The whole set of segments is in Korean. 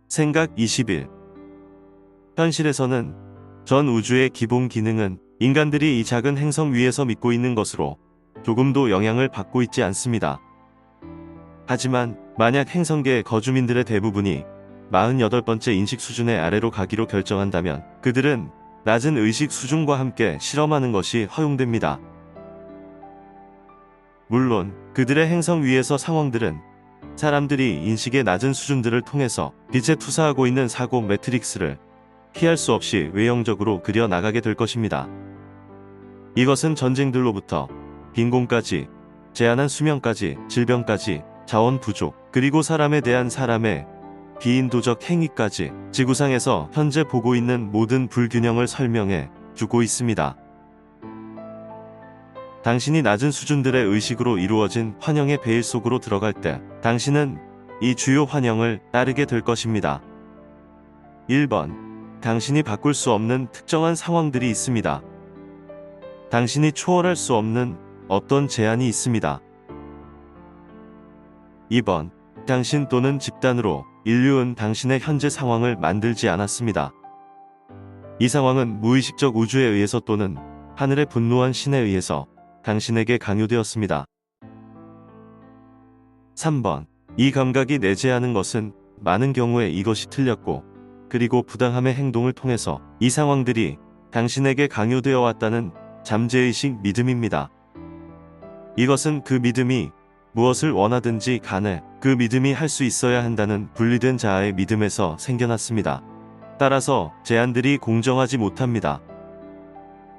생각 21. 현실에서는 전 우주의 기본 기능은 인간들이 이 작은 행성 위에서 믿고 있는 것으로 조금도 영향을 받고 있지 않습니다. 하지만 만약 행성계 거주민들의 대부분이 48번째 인식 수준의 아래로 가기로 결정한다면 그들은 낮은 의식 수준과 함께 실험하는 것이 허용됩니다. 물론 그들의 행성 위에서 상황들은 사람들이 인식의 낮은 수준들을 통해서 빛에 투사하고 있는 사고 매트릭스를 피할 수 없이 외형적으로 그려 나가게 될 것입니다. 이것은 전쟁들로부터 빈곤까지, 제한한 수명까지, 질병까지, 자원 부족, 그리고 사람에 대한 사람의 비인도적 행위까지 지구상에서 현재 보고 있는 모든 불균형을 설명해 주고 있습니다. 당신이 낮은 수준들의 의식으로 이루어진 환영의 베일 속으로 들어갈 때 당신은 이 주요 환영을 따르게 될 것입니다. 1번. 당신이 바꿀 수 없는 특정한 상황들이 있습니다. 당신이 초월할 수 없는 어떤 제한이 있습니다. 2번. 당신 또는 집단으로 인류는 당신의 현재 상황을 만들지 않았습니다. 이 상황은 무의식적 우주에 의해서 또는 하늘의 분노한 신에 의해서 당신에게 강요되었습니다. 3번. 이 감각이 내재하는 것은 많은 경우에 이것이 틀렸고 그리고 부당함의 행동을 통해서 이 상황들이 당신에게 강요되어 왔다는 잠재의식 믿음입니다. 이것은 그 믿음이 무엇을 원하든지 간에 그 믿음이 할 수 있어야 한다는 분리된 자아의 믿음에서 생겨났습니다. 따라서 제한들이 공정하지 못합니다.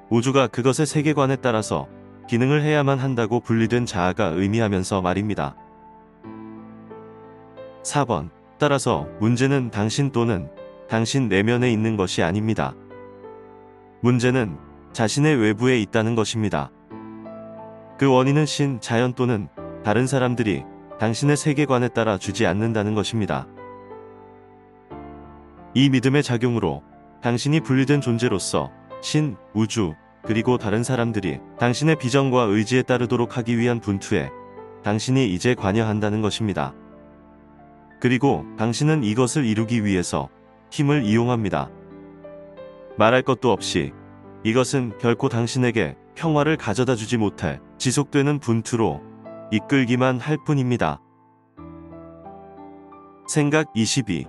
우주가 그것의 세계관에 따라서 기능을 해야만 한다고 분리된 자아가 의미하면서 말입니다. 4번. 따라서 문제는 당신 또는 당신 내면에 있는 것이 아닙니다. 문제는 자신의 외부에 있다는 것입니다. 그 원인은 신, 자연 또는 다른 사람들이 당신의 세계관에 따라 주지 않는다는 것입니다. 이 믿음의 작용으로 당신이 분리된 존재로서 신, 우주, 그리고 다른 사람들이 당신의 비전과 의지에 따르도록 하기 위한 분투에 당신이 이제 관여한다는 것입니다. 그리고 당신은 이것을 이루기 위해서 힘을 이용합니다. 말할 것도 없이 이것은 결코 당신에게 평화를 가져다 주지 못할 지속되는 분투로 이끌기만 할 뿐입니다. 생각 22.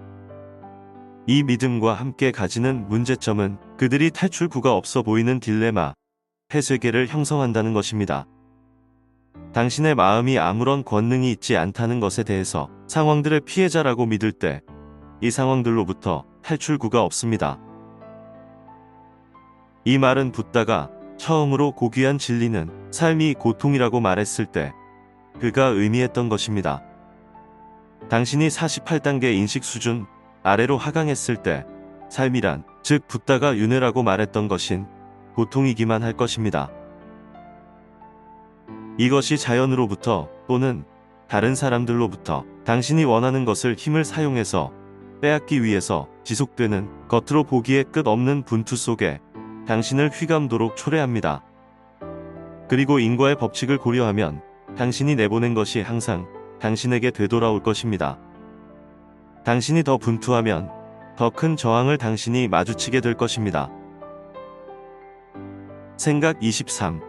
이 믿음과 함께 가지는 문제점은 그들이 탈출구가 없어 보이는 딜레마, 폐쇄계를 형성한다는 것입니다. 당신의 마음이 아무런 권능이 있지 않다는 것에 대해서 상황들의 피해자라고 믿을 때 이 상황들로부터 탈출구가 없습니다. 이 말은 붓다가 처음으로 고귀한 진리는 삶이 고통이라고 말했을 때 그가 의미했던 것입니다. 당신이 48단계 인식 수준 아래로 하강했을 때 삶이란, 즉 붓다가 윤회라고 말했던 것인 고통이기만 할 것입니다. 이것이 자연으로부터 또는 다른 사람들로부터 당신이 원하는 것을 힘을 사용해서 빼앗기 위해서 지속되는 겉으로 보기에 끝없는 분투 속에 당신을 휘감도록 초래합니다. 그리고 인과의 법칙을 고려하면 당신이 내보낸 것이 항상 당신에게 되돌아올 것입니다. 당신이 더 분투하면 더 큰 저항을 당신이 마주치게 될 것입니다. 생각 23.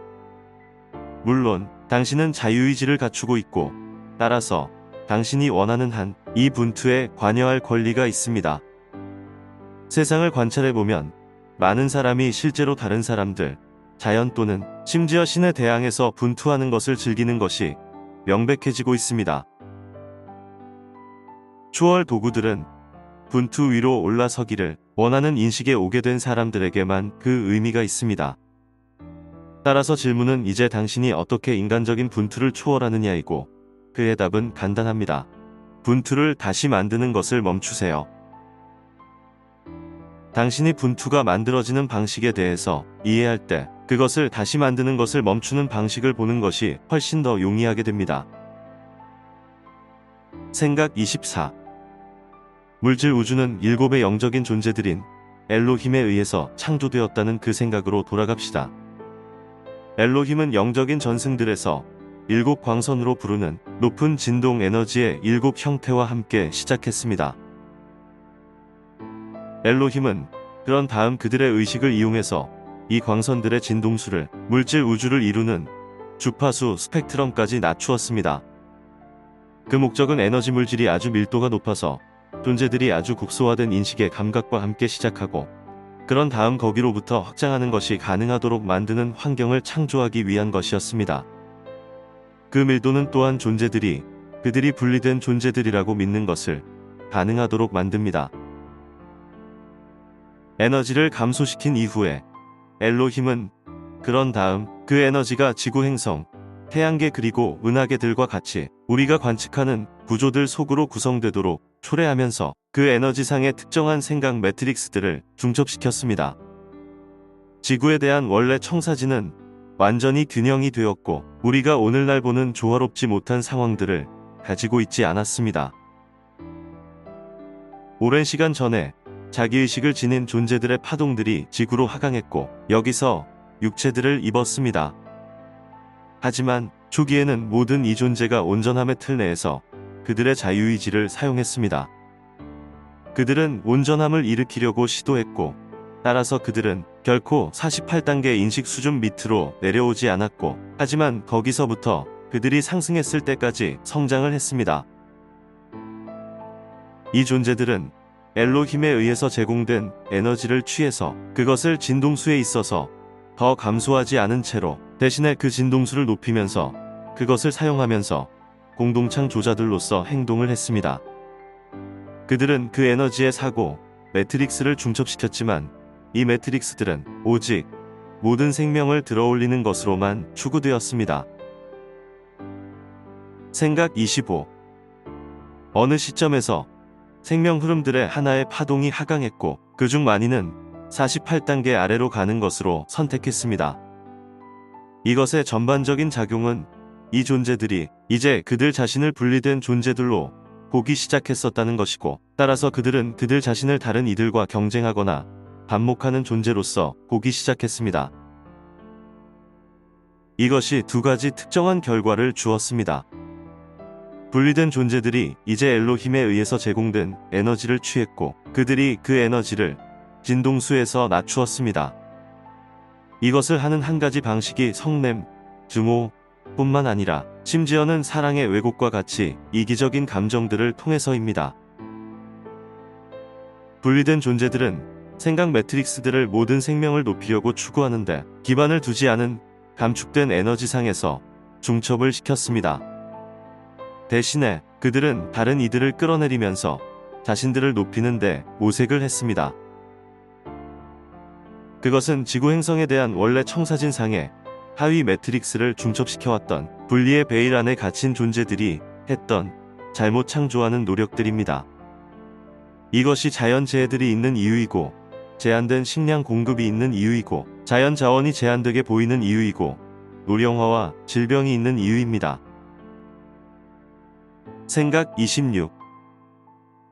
물론 당신은 자유의지를 갖추고 있고 따라서 당신이 원하는 한 이 분투에 관여할 권리가 있습니다. 세상을 관찰해보면 많은 사람이 실제로 다른 사람들, 자연 또는 심지어 신에 대항해서 분투하는 것을 즐기는 것이 명백해지고 있습니다. 초월 도구들은 분투 위로 올라서기를 원하는 인식에 오게 된 사람들에게만 그 의미가 있습니다. 따라서 질문은 이제 당신이 어떻게 인간적인 분투를 초월하느냐이고 그의 답은 간단합니다. 분투를 다시 만드는 것을 멈추세요. 당신이 분투가 만들어지는 방식에 대해서 이해할 때 그것을 다시 만드는 것을 멈추는 방식을 보는 것이 훨씬 더 용이하게 됩니다. 생각 24. 물질 우주는 7의 영적인 존재들인 엘로힘에 의해서 창조되었다는 그 생각으로 돌아갑시다. 엘로힘은 영적인 전승들에서 7 광선으로 부르는 높은 진동 에너지의 7 형태와 함께 시작했습니다. 엘로힘은 그런 다음 그들의 의식을 이용해서 이 광선들의 진동수를 물질 우주를 이루는 주파수 스펙트럼까지 낮추었습니다. 그 목적은 에너지 물질이 아주 밀도가 높아서 존재들이 아주 국소화된 인식의 감각과 함께 시작하고 그런 다음 거기로부터 확장하는 것이 가능하도록 만드는 환경을 창조하기 위한 것이었습니다. 그 밀도는 또한 존재들이 그들이 분리된 존재들이라고 믿는 것을 가능하도록 만듭니다. 에너지를 감소시킨 이후에 엘로힘은 그런 다음 그 에너지가 지구 행성, 태양계 그리고 은하계들과 같이 우리가 관측하는 구조들 속으로 구성되도록 초래하면서 그 에너지상의 특정한 생각 매트릭스들을 중첩시켰습니다. 지구에 대한 원래 청사진은 완전히 균형이 되었고 우리가 오늘날 보는 조화롭지 못한 상황들을 가지고 있지 않았습니다. 오랜 시간 전에 자기의식을 지닌 존재들의 파동들이 지구로 하강했고 여기서 육체들을 입었습니다. 하지만 초기에는 모든 이 존재가 온전함의 틀 내에서 그들의 자유의지를 사용했습니다. 그들은 온전함을 일으키려고 시도했고 따라서 그들은 결코 48단계 인식 수준 밑으로 내려오지 않았고 하지만 거기서부터 그들이 상승했을 때까지 성장을 했습니다. 이 존재들은 엘로힘에 의해서 제공된 에너지를 취해서 그것을 진동수에 있어서 더 감소하지 않은 채로 대신에 그 진동수를 높이면서 그것을 사용하면서 공동창조자들로서 행동을 했습니다. 그들은 그 에너지의 사고, 매트릭스를 중첩시켰지만 이 매트릭스들은 오직 모든 생명을 들어올리는 것으로만 추구되었습니다. 생각 25. 어느 시점에서 생명 흐름들의 하나의 파동이 하강했고 그중 많이는 48단계 아래로 가는 것으로 선택했습니다. 이것의 전반적인 작용은 이 존재들이 이제 그들 자신을 분리된 존재들로 보기 시작했었다는 것이고 따라서 그들은 그들 자신을 다른 이들과 경쟁하거나 반목하는 존재로서 보기 시작했습니다. 이것이 두 가지 특정한 결과를 주었습니다. 분리된 존재들이 이제 엘로힘에 의해서 제공된 에너지를 취했고 그들이 그 에너지를 진동수에서 낮추었습니다. 이것을 하는 한 가지 방식이 성냄, 증오 뿐만 아니라 심지어는 사랑의 왜곡과 같이 이기적인 감정들을 통해서입니다. 분리된 존재들은 생각 매트릭스들을 모든 생명을 높이려고 추구하는데 기반을 두지 않은 감축된 에너지상에서 중첩을 시켰습니다. 대신에 그들은 다른 이들을 끌어내리면서 자신들을 높이는데 모색을 했습니다. 그것은 지구 행성에 대한 원래 청사진상의 하위 매트릭스를 중첩시켜왔던 분리의 베일 안에 갇힌 존재들이 했던 잘못 창조하는 노력들입니다. 이것이 자연재해들이 있는 이유이고 제한된 식량 공급이 있는 이유이고 자연 자원이 제한되게 보이는 이유이고 노령화와 질병이 있는 이유입니다. 생각 26.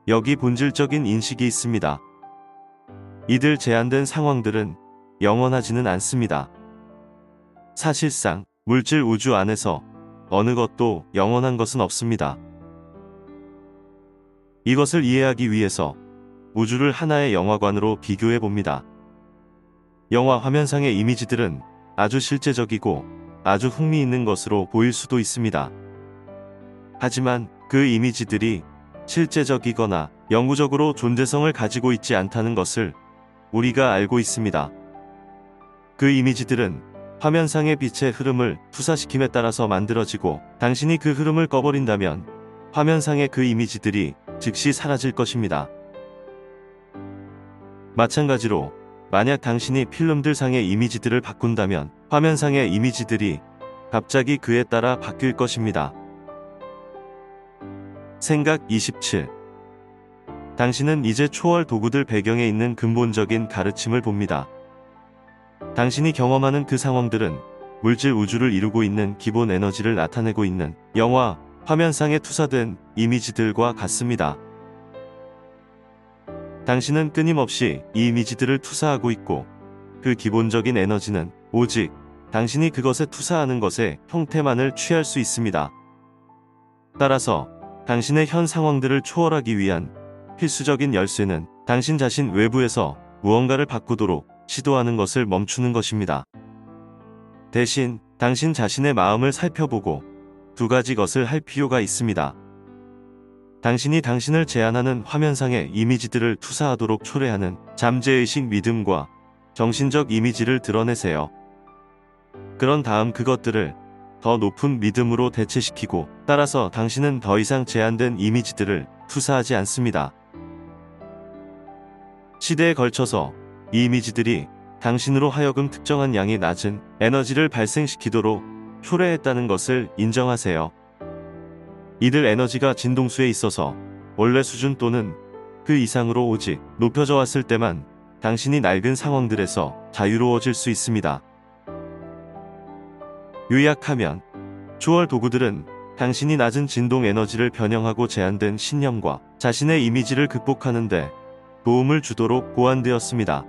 여기 본질적인 인식이 있습니다. 이들 제한된 상황들은 영원하지는 않습니다. 사실상 물질 우주 안에서 어느 것도 영원한 것은 없습니다. 이것을 이해하기 위해서 우주를 하나의 영화관으로 비교해 봅니다. 영화 화면상의 이미지들은 아주 실제적이고 아주 흥미있는 것으로 보일 수도 있습니다. 하지만 그 이미지들이 실제적이거나 영구적으로 존재성을 가지고 있지 않다는 것을 우리가 알고 있습니다. 그 이미지들은 화면상의 빛의 흐름을 투사시킴에 따라서 만들어지고 당신이 그 흐름을 꺼버린다면 화면상의 그 이미지들이 즉시 사라질 것입니다. 마찬가지로 만약 당신이 필름들 상의 이미지들을 바꾼다면 화면상의 이미지들이 갑자기 그에 따라 바뀔 것입니다. 생각 27. 당신은 이제 초월 도구들 배경에 있는 근본적인 가르침을 봅니다. 당신이 경험하는 그 상황들은 물질 우주를 이루고 있는 기본 에너지를 나타내고 있는 영화, 화면상에 투사된 이미지들과 같습니다. 당신은 끊임없이 이 이미지들을 투사하고 있고 그 기본적인 에너지는 오직 당신이 그것에 투사하는 것의 형태만을 취할 수 있습니다. 따라서 당신의 현 상황들을 초월하기 위한 필수적인 열쇠는 당신 자신 외부에서 무언가를 바꾸도록 시도하는 것을 멈추는 것입니다. 대신 당신 자신의 마음을 살펴보고 두 가지 것을 할 필요가 있습니다. 당신이 당신을 제한하는 화면상의 이미지들을 투사하도록 초래하는 잠재의식 믿음과 정신적 이미지를 드러내세요. 그런 다음 그것들을 더 높은 믿음으로 대체시키고, 따라서 당신은 더 이상 제한된 이미지들을 투사하지 않습니다. 시대에 걸쳐서 이 이미지들이 당신으로 하여금 특정한 양의 낮은 에너지를 발생시키도록 초래했다는 것을 인정하세요. 이들 에너지가 진동수에 있어서 원래 수준 또는 그 이상으로 오직 높여져 왔을 때만 당신이 낡은 상황들에서 자유로워질 수 있습니다. 요약하면 초월 도구들은 당신이 낮은 진동 에너지를 변형하고 제한된 신념과 자신의 이미지를 극복하는 데 도움을 주도록 고안되었습니다.